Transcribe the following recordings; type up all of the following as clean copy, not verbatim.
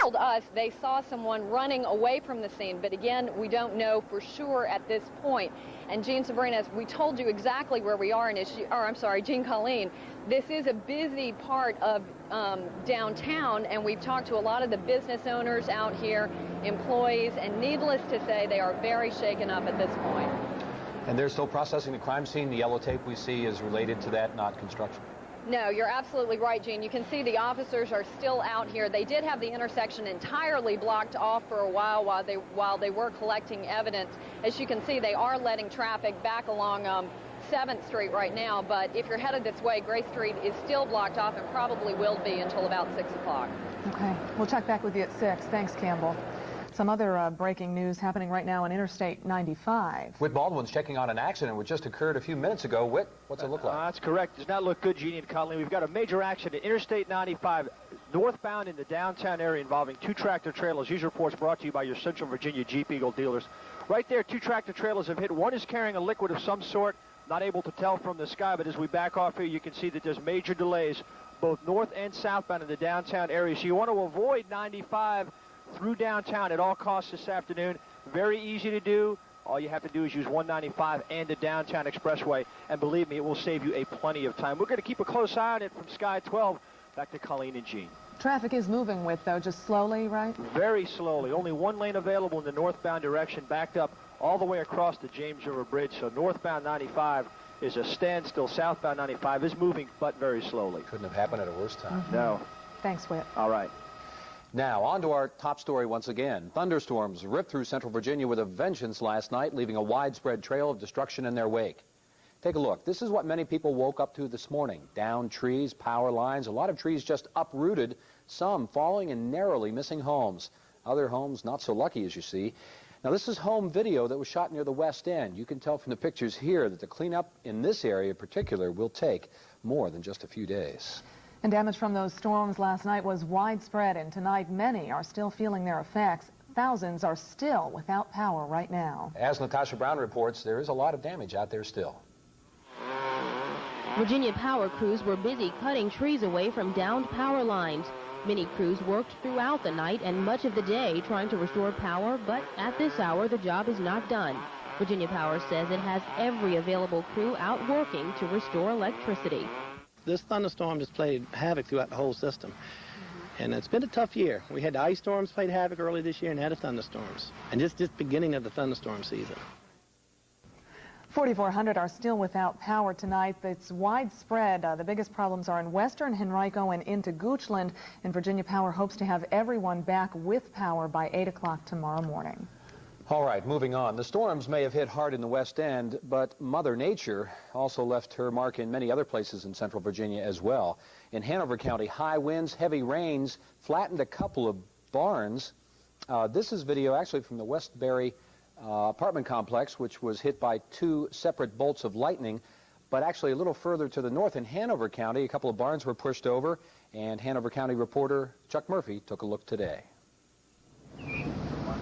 told us they saw someone running away from the scene, but again, we don't know for sure at this point. And Jean Sabrina, as we told you exactly where we are, Jean Colleen, this is a busy part of downtown, and we've talked to a lot of the business owners out here, employees, and needless to say, they are very shaken up at this point. And they're still processing the crime scene. The yellow tape we see is related to that, not construction. No, you're absolutely right, Gene. You can see the officers are still out here. They did have the intersection entirely blocked off for a while they were collecting evidence. As you can see, they are letting traffic back along 7th Street right now, but if you're headed this way, Grace Street is still blocked off and probably will be until about 6 o'clock. Okay, we'll check back with you at 6. Thanks, Campbell. Some other breaking news happening right now on Interstate 95. Whit Baldwin's checking on an accident which just occurred a few minutes ago. Whit, what's it look like? That's correct. Does not look good, Jeannie and Colleen. We've got a major accident, Interstate 95, northbound in the downtown area involving 2 tractor trailers. These reports brought to you by your Central Virginia Jeep Eagle dealers. Right there, 2 tractor trailers have hit. One is carrying a liquid of some sort, not able to tell from the sky, but as we back off here, you can see that there's major delays, both north and southbound in the downtown area. So you want to avoid 95 through downtown at all costs this afternoon. Very easy to do. All you have to do is use 195 and the downtown expressway, and believe me, it will save you a plenty of time. We're going to keep a close eye on it from Sky 12. Back to Colleen and Jean. Traffic is moving with, though, just slowly, right? Very slowly. Only 1 lane available in the northbound direction, backed up all the way across the James River Bridge. So northbound 95 is a standstill. Southbound 95 is moving, but very slowly. Couldn't have happened at a worse time. No. Thanks, Whit. All right. Now, on to our top story once again. Thunderstorms ripped through Central Virginia with a vengeance last night, leaving a widespread trail of destruction in their wake. Take a look. This is what many people woke up to this morning. Downed trees, power lines, a lot of trees just uprooted, some falling and narrowly missing homes. Other homes not so lucky, as you see. Now, this is home video that was shot near the West End. You can tell from the pictures here that the cleanup in this area in particular will take more than just a few days. And damage from those storms last night was widespread, and tonight many are still feeling their effects. Thousands are still without power right now. As Natasha Brown reports, there is a lot of damage out there still. Virginia power crews were busy cutting trees away from downed power lines. Many crews worked throughout the night and much of the day trying to restore power, but at this hour the job is not done. Virginia Power says it has every available crew out working to restore electricity. This thunderstorm just played havoc throughout the whole system. And it's been a tough year. We had the ice storms played havoc early this year, and now the thunderstorms. And just beginning of the thunderstorm season. 4,400 are still without power tonight. It's widespread. The biggest problems are in western Henrico and into Goochland. And Virginia Power hopes to have everyone back with power by 8 o'clock tomorrow morning. All right, moving on. The storms may have hit hard in the West End, but Mother Nature also left her mark in many other places in Central Virginia as well. In Hanover County, high winds, heavy rains flattened a couple of barns. This is video actually from the Westbury apartment complex, which was hit by 2 separate bolts of lightning. But actually a little further to the north in Hanover County, a couple of barns were pushed over, and Hanover County reporter Chuck Murphy took a look today.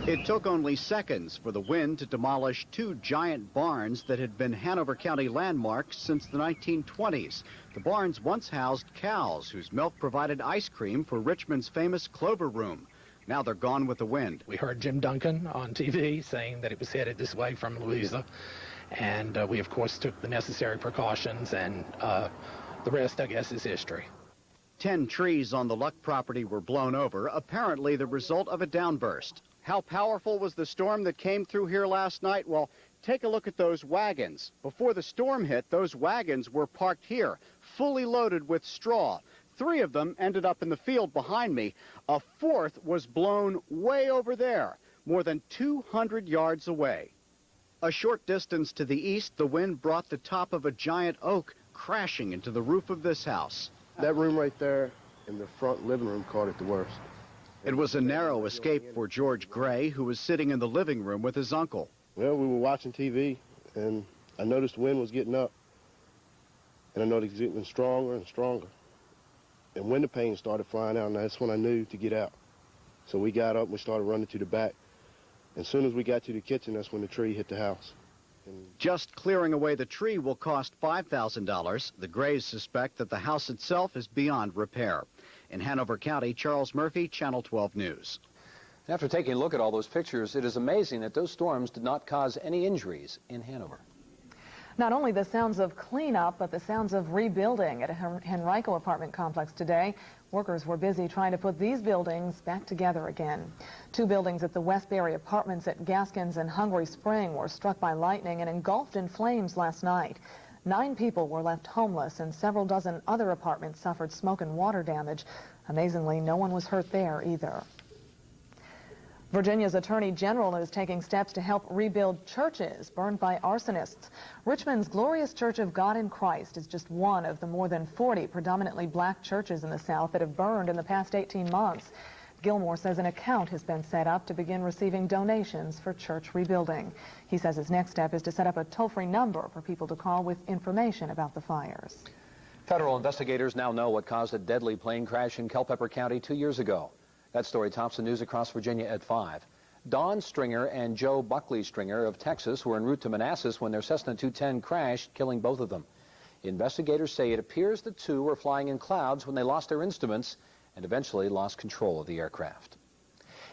It took only seconds for the wind to demolish 2 giant barns that had been Hanover County landmarks since the 1920s. The barns once housed cows whose milk provided ice cream for Richmond's famous Clover Room. Now they're gone with the wind. We heard Jim Duncan on TV saying that it was headed this way from Louisa, and we, of course, took the necessary precautions, and the rest, I guess, is history. 10 trees on the Luck property were blown over, apparently the result of a downburst. How powerful was the storm that came through here last night? Well, take a look at those wagons. Before the storm hit, those wagons were parked here, fully loaded with straw. 3 of them ended up in the field behind me. A 4th was blown way over there, more than 200 yards away. A short distance to the east, the wind brought the top of a giant oak crashing into the roof of this house. That room right there in the front living room caught it the worst. It was a narrow escape for George Gray, who was sitting in the living room with his uncle. Well, we were watching TV, and I noticed the wind was getting up. And I noticed it getting stronger and stronger. And window panes started flying out, and that's when I knew to get out. So we got up and we started running to the back. As soon as we got to the kitchen, that's when the tree hit the house. Just clearing away the tree will cost $5,000. The Grays suspect that the house itself is beyond repair. In Hanover County, Charles Murphy, Channel 12 News. After taking a look at all those pictures, it is amazing that those storms did not cause any injuries in Hanover. Not only the sounds of cleanup, but the sounds of rebuilding at a Henrico apartment complex today. Workers were busy trying to put these buildings back together again. 2 buildings at the Westbury Apartments at Gaskins and Hungary Spring were struck by lightning and engulfed in flames last night. 9 people were left homeless, and several dozen other apartments suffered smoke and water damage. Amazingly, no one was hurt there either. Virginia's Attorney General is taking steps to help rebuild churches burned by arsonists. Richmond's Glorious Church of God in Christ is just one of the more than 40 predominantly black churches in the South that have burned in the past 18 months. Gilmore says an account has been set up to begin receiving donations for church rebuilding. He says his next step is to set up a toll-free number for people to call with information about the fires. Federal investigators now know what caused a deadly plane crash in Culpeper County 2 years ago. That story tops the news across Virginia at 5. Don Stringer and Joe Buckley Stringer of Texas were en route to Manassas when their Cessna 210 crashed, killing both of them. Investigators say it appears the two were flying in clouds when they lost their instruments and eventually lost control of the aircraft.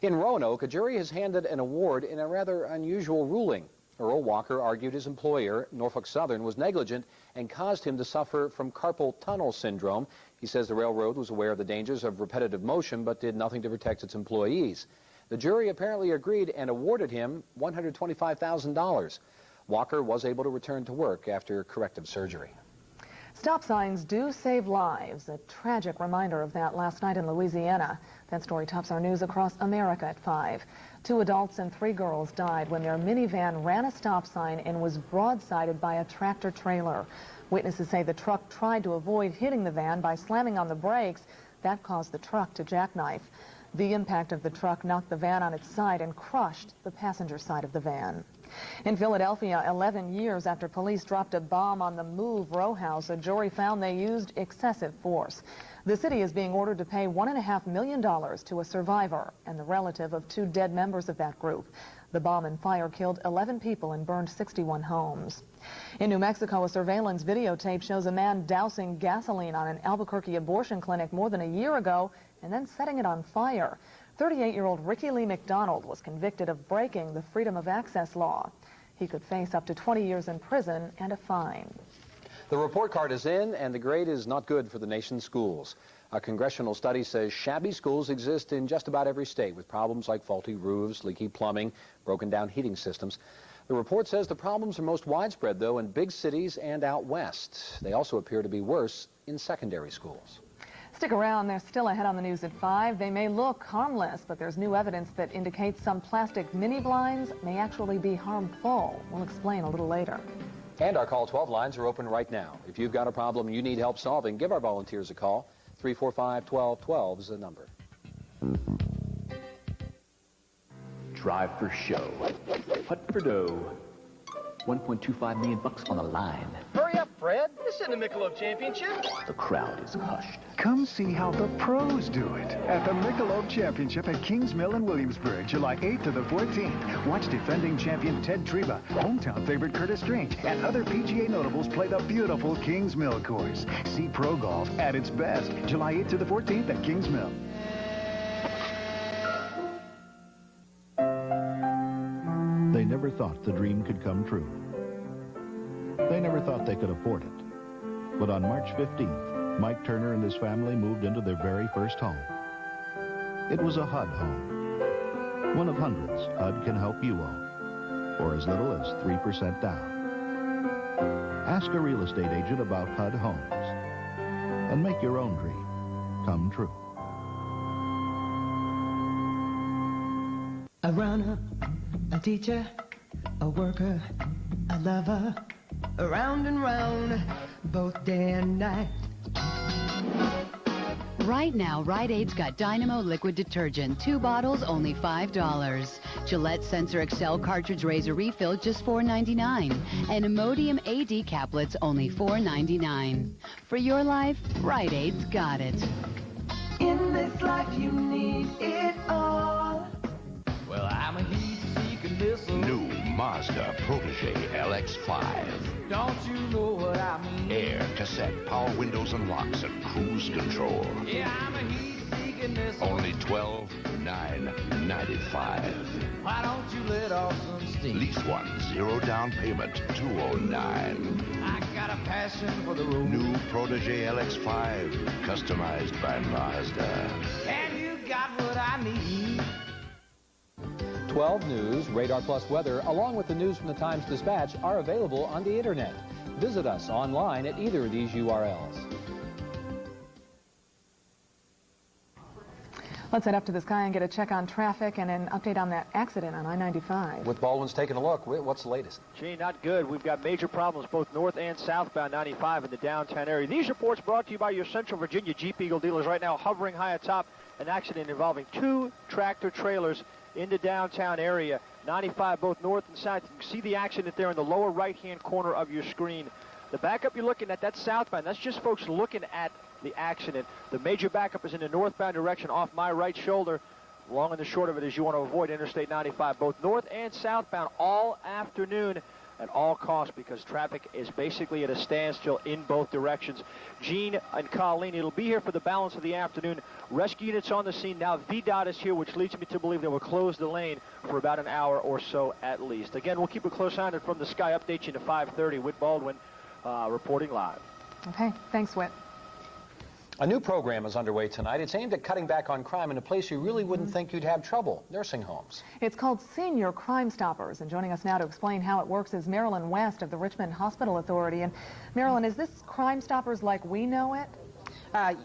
In Roanoke, a jury has handed an award in a rather unusual ruling. Earl Walker argued his employer, Norfolk Southern, was negligent and caused him to suffer from carpal tunnel syndrome. He says the railroad was aware of the dangers of repetitive motion but did nothing to protect its employees. The jury apparently agreed and awarded him $125,000. Walker was able to return to work after corrective surgery. Stop signs do save lives. A tragic reminder of that last night in Louisiana. That story tops our news across America at 5. 2 adults and 3 girls died when their minivan ran a stop sign and was broadsided by a tractor trailer. Witnesses say the truck tried to avoid hitting the van by slamming on the brakes. That caused the truck to jackknife. The impact of the truck knocked the van on its side and crushed the passenger side of the van. In Philadelphia, 11 years after police dropped a bomb on the Move row house, a jury found they used excessive force. The city is being ordered to pay $1.5 million to a survivor and the relative of 2 dead members of that group. The bomb and fire killed 11 people and burned 61 homes. In New Mexico, a surveillance videotape shows a man dousing gasoline on an Albuquerque abortion clinic more than a year ago and then setting it on fire. 38-year-old Ricky Lee McDonald was convicted of breaking the Freedom of Access law. He could face up to 20 years in prison and a fine. The report card is in, and the grade is not good for the nation's schools. A congressional study says shabby schools exist in just about every state, with problems like faulty roofs, leaky plumbing, broken down heating systems. The report says the problems are most widespread, though, in big cities and out west. They also appear to be worse in secondary schools. Stick around. They're still ahead on the news at 5. They may look harmless, but there's new evidence that indicates some plastic mini blinds may actually be harmful. We'll explain a little later. And our Call 12 lines are open right now. If you've got a problem you need help solving, give our volunteers a call. 345-1212 is the number. Drive for show. Putt for dough. $1.25 million on the line. Hurry up, Fred. This isn't the Michelob Championship. The crowd is hushed. Come see how the pros do it at the Michelob Championship at Kings Mill in Williamsburg, July 8th to the 14th. Watch defending champion Ted Treba, hometown favorite Curtis Strange, and other PGA notables play the beautiful Kings Mill course. See pro golf at its best, July 8th to the 14th at Kings Mill. They never thought the dream could come true. They never thought they could afford it. But on March 15th, Mike Turner and his family moved into their very first home. It was a HUD home. One of hundreds HUD can help you own, for as little as 3% down. Ask a real estate agent about HUD homes and make your own dream come true. A runner, a teacher, a worker, a lover, around and round, both day and night. Right now, Rite Aid's got Dynamo Liquid Detergent. 2 bottles, only $5. Gillette Sensor XL Cartridge Razor Refill, just $4.99. And Imodium AD Caplets, only $4.99. For your life, Rite Aid's got it. In this life, you need it all. Well, I'm a heat-seeking missile. New Mazda Protege LX5. Don't you know what I mean? Air, cassette, power windows and locks, and cruise control. Yeah, I'm a heat-seeking missile. Only $12,995. Why don't you let off some steam? Lease one, 0 down payment, $209. I got a passion for the road. New Protege LX5, customized by Mazda. And you got what I need. 12 News, Radar Plus Weather, along with the news from the Times-Dispatch are available on the Internet. Visit us online at either of these URLs. Let's head up to the sky and get a check on traffic and an update on that accident on I-95. With Baldwin's taking a look, what's the latest? Gee, not good. We've got major problems both north and southbound 95 in the downtown area. These reports brought to you by your Central Virginia Jeep Eagle dealers. Right now, hovering high atop an accident involving 2 tractor trailers in the downtown area. 95 both north and south. You can see the accident there in the lower right-hand corner of your screen. The backup you're looking at, that's southbound. That's just folks looking at the accident. The major backup is in the northbound direction off my right shoulder. Long and the short of it is you want to avoid Interstate 95, both north and southbound, all afternoon at all costs, because traffic is basically at a standstill in both directions. Gene and Colleen, it'll be here for the balance of the afternoon. Rescue units on the scene. Now VDOT is here, which leads me to believe they will close the lane for about an hour or so at least. Again, we'll keep a close eye on it from the sky. Update you to 5:30. Whit Baldwin reporting live. Okay, thanks, Whit. A new program is underway tonight. It's aimed at cutting back on crime in a place you really wouldn't think you'd have trouble, nursing homes. It's called Senior Crime Stoppers, and joining us now to explain how it works is Marilyn West of the Richmond Hospital Authority. And Marilyn, is this Crime Stoppers like we know it?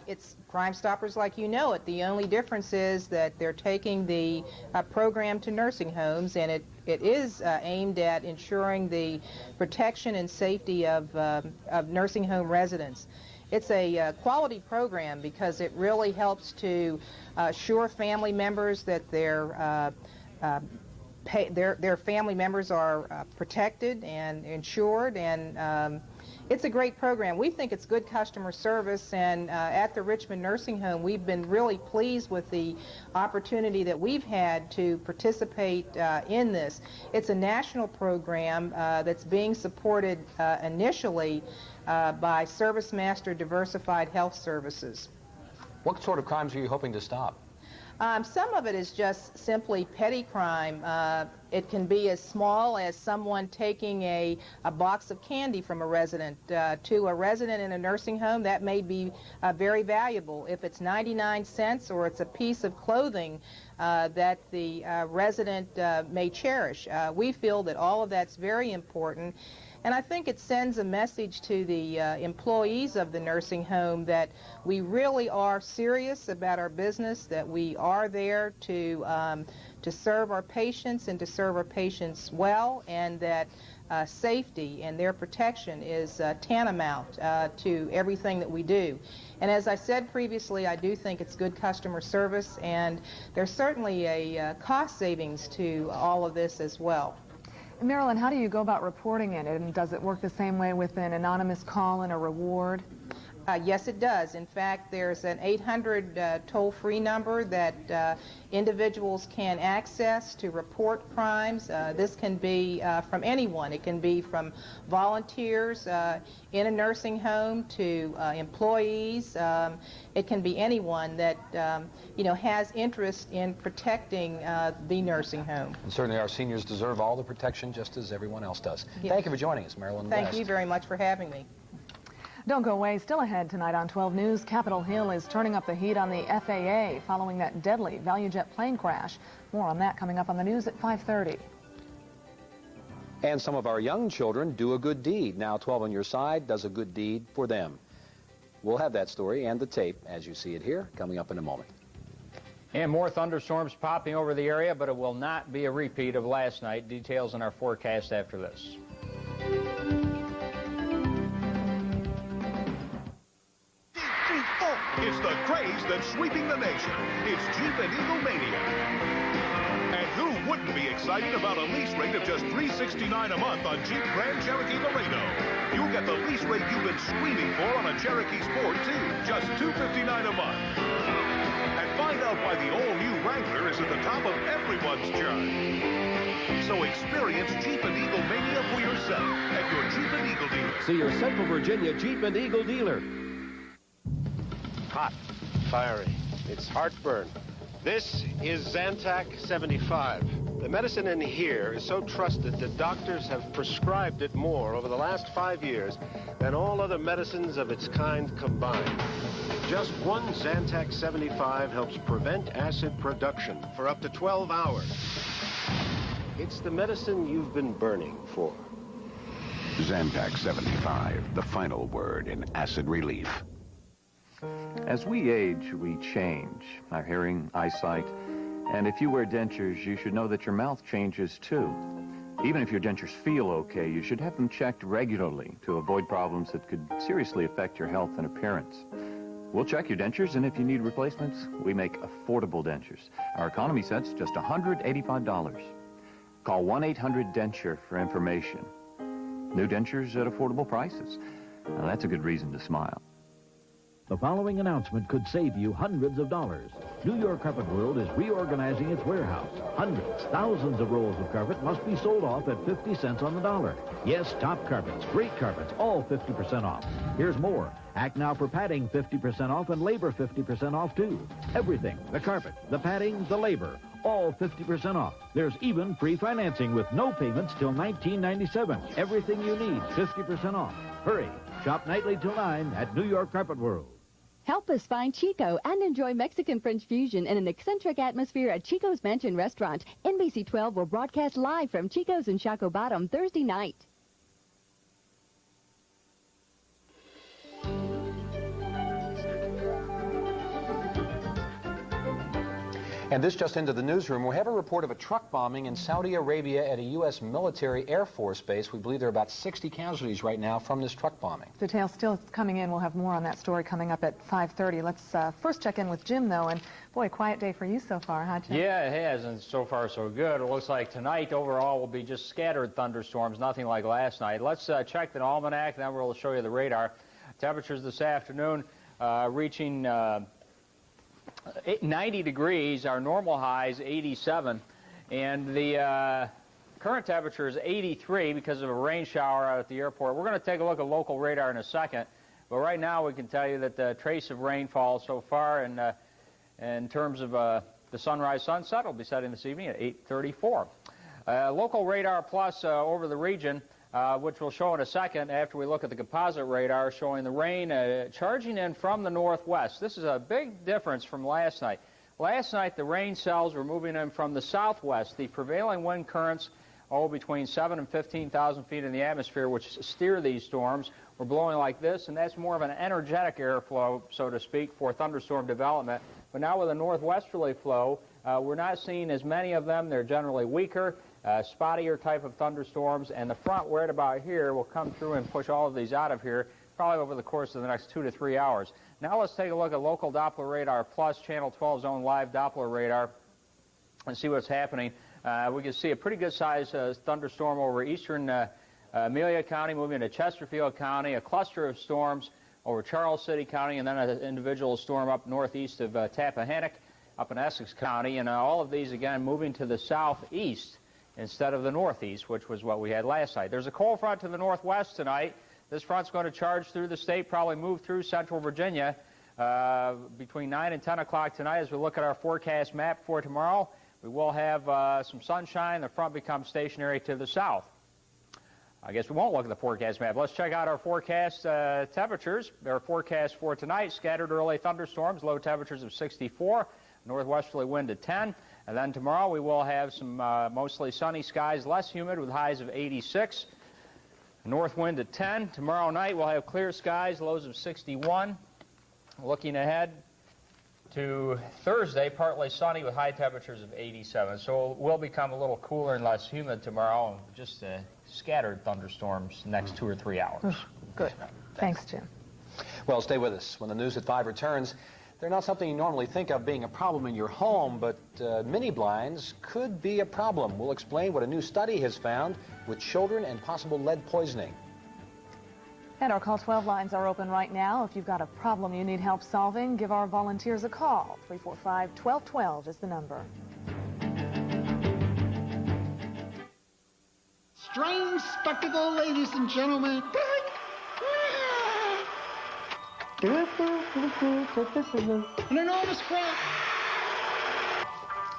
It's Crime Stoppers like you know it. The only difference is that they're taking the program to nursing homes, and it is aimed at ensuring the protection and safety of nursing home residents. It's a quality program because it really helps to assure family members that their family members are protected and insured, and it's a great program. We think it's good customer service, and at the Richmond Nursing Home, we've been really pleased with the opportunity that we've had to participate in this. It's a national program that's being supported initially by Service Master Diversified Health Services. What sort of crimes are you hoping to stop? Some of it is just simply petty crime. It can be as small as someone taking a box of candy from a resident to a resident in a nursing home. That may be very valuable. If it's 99 cents or it's a piece of clothing that the resident may cherish. We feel that all of that's very important. And I think it sends a message to the employees of the nursing home that we really are serious about our business, that we are there to serve our patients and to serve our patients well, and that safety and their protection is tantamount to everything that we do. And as I said previously, I do think it's good customer service, and there's certainly a cost savings to all of this as well. Marilyn, how do you go about reporting it, and does it work the same way with an anonymous call and a reward? Yes, it does. In fact, there's an 800 toll-free number that individuals can access to report crimes. This can be from anyone. It can be from volunteers in a nursing home to employees. It can be anyone that has interest in protecting the nursing home. And certainly our seniors deserve all the protection just as everyone else does. Yes. Thank you for joining us, Marilyn West. Thank you very much for having me. Don't go away. Still ahead tonight on 12 News, Capitol Hill is turning up the heat on the FAA following that deadly ValueJet plane crash. More on that coming up on the news at 5:30. And some of our young children do a good deed. Now 12 on your side does a good deed for them. We'll have that story and the tape as you see it here coming up in a moment. And more thunderstorms popping over the area, but it will not be a repeat of last night. Details in our forecast after this. It's the craze that's sweeping the nation. It's Jeep and Eagle Mania. And who wouldn't be excited about a lease rate of just $369 a month on Jeep Grand Cherokee Laredo? You'll get the lease rate you've been screaming for on a Cherokee Sport, too. Just $259 a month. And find out why the all-new Wrangler is at the top of everyone's chart. So experience Jeep and Eagle Mania for yourself at your Jeep and Eagle dealer. See your Central Virginia Jeep and Eagle dealer. Hot, fiery. It's heartburn. This is Zantac 75. The medicine in here is so trusted that doctors have prescribed it more over the last 5 years than all other medicines of its kind combined. Just one Zantac 75 helps prevent acid production for up to 12 hours. It's the medicine you've been burning for. Zantac 75, the final word in acid relief. As we age, we change. Our hearing, eyesight, and if you wear dentures, you should know that your mouth changes too. Even if your dentures feel okay, you should have them checked regularly to avoid problems that could seriously affect your health and appearance. We'll check your dentures, and if you need replacements, we make affordable dentures. Our economy set's just $185. Call 1-800-DENTURE for information. New dentures at affordable prices. Now, that's a good reason to smile. The following announcement could save you hundreds of dollars. New York Carpet World is reorganizing its warehouse. Hundreds, thousands of rolls of carpet must be sold off at 50 cents on the dollar. Yes, top carpets, great carpets, all 50% off. Here's more. Act now for padding 50% off and labor 50% off too. Everything, the carpet, the padding, the labor, all 50% off. There's even free financing with no payments till 1997. Everything you need, 50% off. Hurry. Shop nightly till 9 at New York Carpet World. Help us find Chico and enjoy Mexican-French fusion in an eccentric atmosphere at Chico's Mansion Restaurant. NBC 12 will broadcast live from Chico's in Chaco Bottom Thursday night. And this just into the newsroom. We have a report of a truck bombing in Saudi Arabia at a U.S. military Air Force base. We believe there are about 60 casualties right now from this truck bombing. Details still coming in. We'll have more on that story coming up at 5:30. Let's first check in with Jim, though. And, boy, quiet day for you so far, huh, Jim? Yeah, it has, and so far so good. It looks like tonight overall will be just scattered thunderstorms, nothing like last night. Let's check the almanac, and then we'll show you the radar. Temperatures this afternoon reaching 90 degrees. Our normal high is 87, and the current temperature is 83 because of a rain shower out at the airport. We're going to take a look at local radar in a second, but right now we can tell you that the trace of rainfall so far, and in terms of the sunrise sunset, will be setting this evening at 8:34. Local radar plus over the region, which we'll show in a second after we look at the composite radar showing the rain charging in from the northwest. This is a big difference from last night. Last night, the rain cells were moving in from the southwest. The prevailing wind currents, between 7,000 and 15,000 feet in the atmosphere, which steer these storms, were blowing like this, and that's more of an energetic airflow, so to speak, for thunderstorm development. But now with a northwesterly flow, we're not seeing as many of them. They're generally weaker, spottier type of thunderstorms, and the front right about here will come through and push all of these out of here probably over the course of the next 2 to 3 hours. Now let's take a look at local Doppler radar plus Channel 12 zone live Doppler radar and see what's happening. We can see a pretty good sized thunderstorm over eastern Amelia County, moving to Chesterfield County, a cluster of storms over Charles City County, and then an individual storm up northeast of Tappahannock, up in Essex County, and all of these again moving to the southeast instead of the northeast, which was what we had last night. There's a cold front to the northwest tonight. This front's going to charge through the state, probably move through central Virginia between 9 and 10 o'clock tonight. As we look at our forecast map for tomorrow, we will have some sunshine. The front becomes stationary to the south. I guess we won't look at the forecast map. Let's check out our forecast temperatures. Our forecast for tonight, scattered early thunderstorms, low temperatures of 64, northwesterly wind at 10. And then tomorrow we will have some mostly sunny skies, less humid with highs of 86. North wind at 10. Tomorrow night we'll have clear skies, lows of 61. Looking ahead to Thursday, partly sunny with high temperatures of 87. So it will become a little cooler and less humid tomorrow, and just scattered thunderstorms next 2 or 3 hours. Good. Thanks, Jim. Well, stay with us. When the news at 5 returns, they're not something you normally think of being a problem in your home, but mini blinds could be a problem. We'll explain what a new study has found with children and possible lead poisoning. And our Call 12 lines are open right now. If you've got a problem you need help solving, give our volunteers a call. 345-1212 is the number. strange spectacle, ladies and gentlemen. An enormous crowd.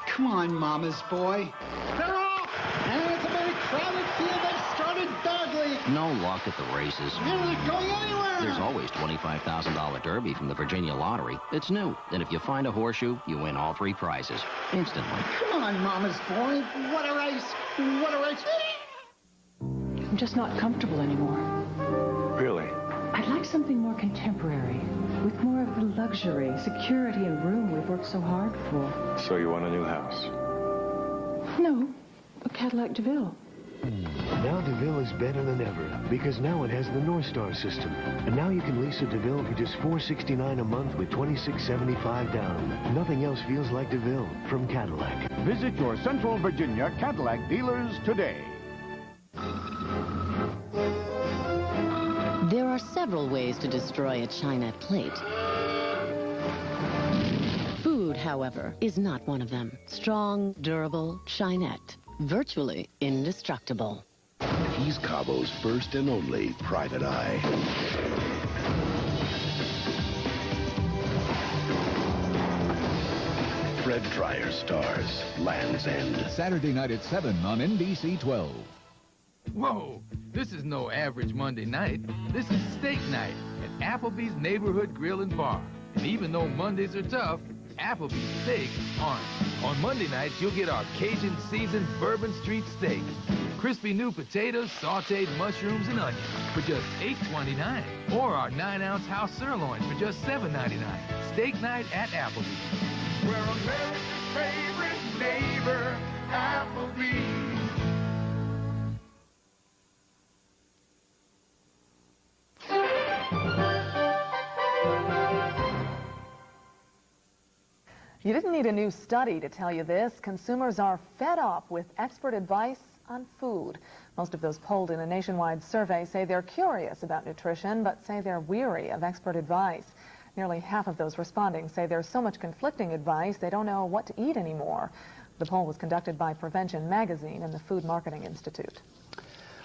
Come on, Mama's boy. They're off! And it's a very crowded field. They've started badly. No luck at the races. They're not going anywhere. There's always $25,000 Derby from the Virginia Lottery. It's new, and if you find a horseshoe, you win all 3 prizes instantly. Come on, Mama's boy. What a race. What a race. I'm just not comfortable anymore. Really? I'd like something more contemporary, with more of the luxury, security, and room we've worked so hard for. So you want a new house? No, a Cadillac DeVille. Now DeVille is better than ever because now it has the North Star system. And now you can lease a DeVille for just $469 a month with $26.75 down. Nothing else feels like DeVille from Cadillac. Visit your Central Virginia Cadillac dealers today. There are several ways to destroy a china plate. Food, however, is not one of them. Strong, durable Chinette. Virtually indestructible. He's Cabo's first and only private eye. Fred Dryer stars Land's End. Saturday night at 7 on NBC 12. Whoa, this is no average Monday night. This is steak night at Applebee's Neighborhood Grill and Bar. And even though Mondays are tough, Applebee's steaks aren't. On Monday nights, you'll get our Cajun seasoned Bourbon Street steak. Crispy new potatoes, sauteed mushrooms, and onions for just $8.29. Or our 9-ounce house sirloin for just $7.99. Steak night at Applebee's. We're America's favorite neighbor, Applebee's. You didn't need a new study to tell you this. Consumers are fed up with expert advice on food. Most of those polled in a nationwide survey say they're curious about nutrition, but say they're weary of expert advice. Nearly half of those responding say there's so much conflicting advice they don't know what to eat anymore. The poll was conducted by Prevention Magazine and the Food Marketing Institute.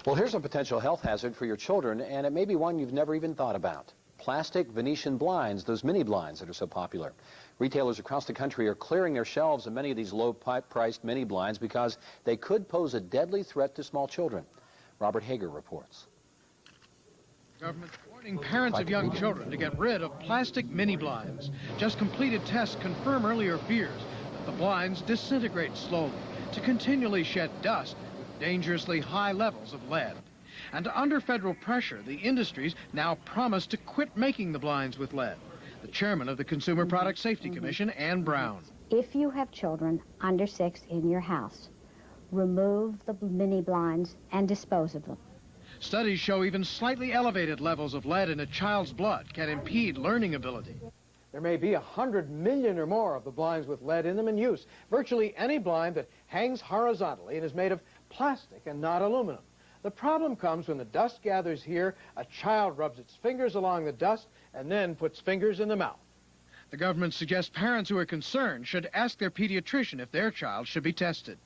Well, here's a potential health hazard for your children, and it may be one you've never even thought about. Plastic Venetian blinds, those mini blinds that are so popular. Retailers across the country are clearing their shelves of many of these low-priced mini blinds because they could pose a deadly threat to small children. Robert Hager reports. Government's warning parents of young children to get rid of plastic mini blinds. Just completed tests confirm earlier fears that the blinds disintegrate slowly to continually shed dust with dangerously high levels of lead. And under federal pressure, the industries now promise to quit making the blinds with lead. The chairman of the Consumer Product Safety Commission, Ann Brown. If you have children under 6 in your house, remove the mini blinds and dispose of them. Studies show even slightly elevated levels of lead in a child's blood can impede learning ability. There may be 100 million or more of the blinds with lead in them in use. Virtually any blind that hangs horizontally and is made of plastic and not aluminum. The problem comes when the dust gathers here, a child rubs its fingers along the dust, and then puts fingers in the mouth. The government suggests parents who are concerned should ask their pediatrician if their child should be tested.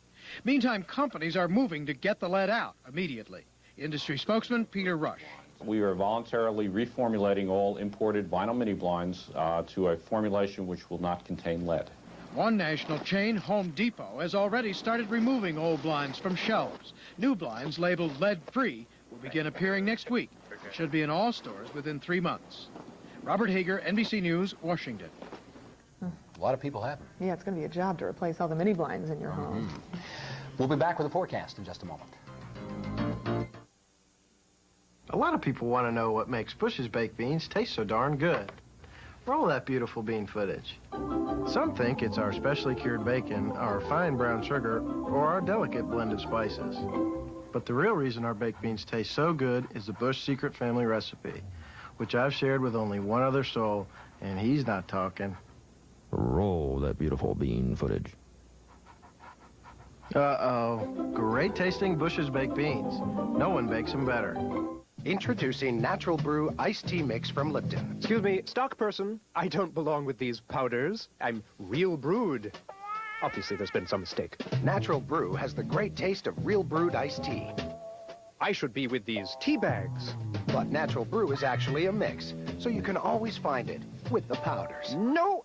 Meantime, companies are moving to get the lead out immediately. Industry spokesman Peter Rush. We are voluntarily reformulating all imported vinyl mini blinds to a formulation which will not contain lead. One national chain, Home Depot, has already started removing old blinds from shelves. New blinds labeled lead-free will begin appearing next week. It should be in all stores within 3 months. Robert Hager, NBC News, Washington. A lot of people have them. Yeah, it's going to be a job to replace all the mini blinds in your home. We'll be back with a forecast in just a moment. A lot of people want to know what makes Bush's baked beans taste so darn good. Roll that beautiful bean footage. Some think it's our specially cured bacon, our fine brown sugar, or our delicate blend of spices. But the real reason our baked beans taste so good is the Bush Secret Family Recipe, which I've shared with only one other soul, and he's not talking. Roll that beautiful bean footage. Uh-oh. Great tasting Bush's baked beans. No one bakes them better. Introducing Natural Brew Iced Tea Mix from Lipton. Excuse me, stock person. I don't belong with these powders. I'm real brewed. Obviously, there's been some mistake. Natural Brew has the great taste of real brewed iced tea. I should be with these tea bags. But natural brew is actually a mix, so you can always find it with the powders. No,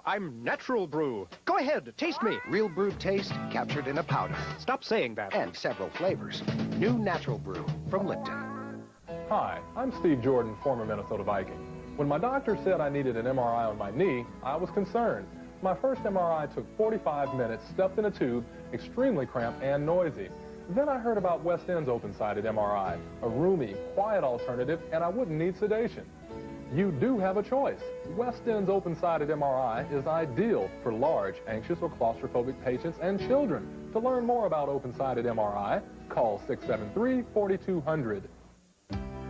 I'm natural brew. Go ahead, taste me. Real brewed taste captured in a powder. Stop saying that. And several flavors. New natural brew from Lipton. Hi, I'm Steve Jordan, former Minnesota Viking. When my doctor said I needed an MRI on my knee, I was concerned. My first MRI took 45 minutes, stuffed in a tube, extremely cramped and noisy. Then I heard about West End's open-sided MRI, a roomy, quiet alternative, and I wouldn't need sedation. You do have a choice. West End's open-sided MRI is ideal for large, anxious, or claustrophobic patients and children. To learn more about open-sided MRI, call 673-4200.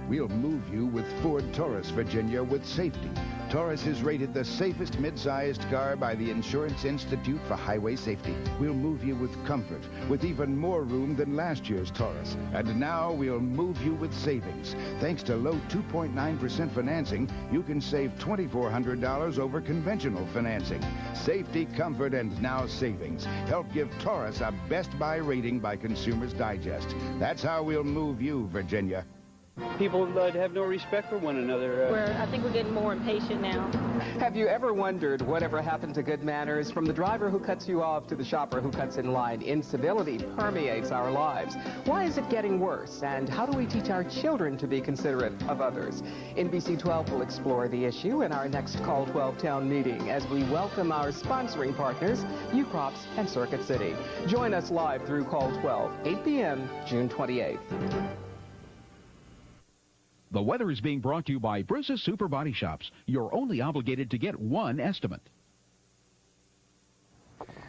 We'll move you with Ford Taurus, Virginia, with safety. Taurus is rated the safest mid-sized car by the Insurance Institute for Highway Safety. We'll move you with comfort, with even more room than last year's Taurus. And now we'll move you with savings. Thanks to low 2.9% financing, you can save $2,400 over conventional financing. Safety, comfort, and now savings. Help give Taurus a Best Buy rating by Consumers Digest. That's how we'll move you, Virginia. People have no respect for one another. I think we're getting more impatient now. Have you ever wondered whatever happened to good manners? From the driver who cuts you off to the shopper who cuts in line, incivility permeates our lives. Why is it getting worse? And how do we teach our children to be considerate of others? NBC 12 will explore the issue in our next Call 12 Town meeting as we welcome our sponsoring partners, UCrops and Circuit City. Join us live through Call 12, 8 p.m., June 28th. The weather is being brought to you by Bruce's Super Body Shops. You're only obligated to get one estimate.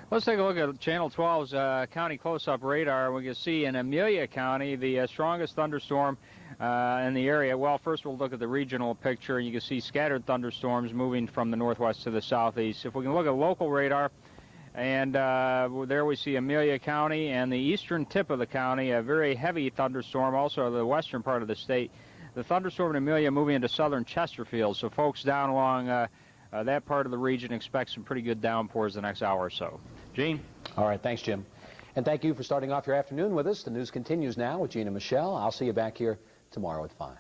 Let's take a look at Channel 12's county close-up radar. We can see in Amelia County the strongest thunderstorm in the area. Well, first we'll look at the regional picture. You can see scattered thunderstorms moving from the northwest to the southeast. If we can look at local radar, and there we see Amelia County and the eastern tip of the county, a very heavy thunderstorm, also the western part of the state. The thunderstorm in Amelia moving into southern Chesterfield, so folks down along that part of the region expect some pretty good downpours the next hour or so. Gene? All right, thanks, Jim. And thank you for starting off your afternoon with us. The news continues now with Gene and Michelle. I'll see you back here tomorrow at 5.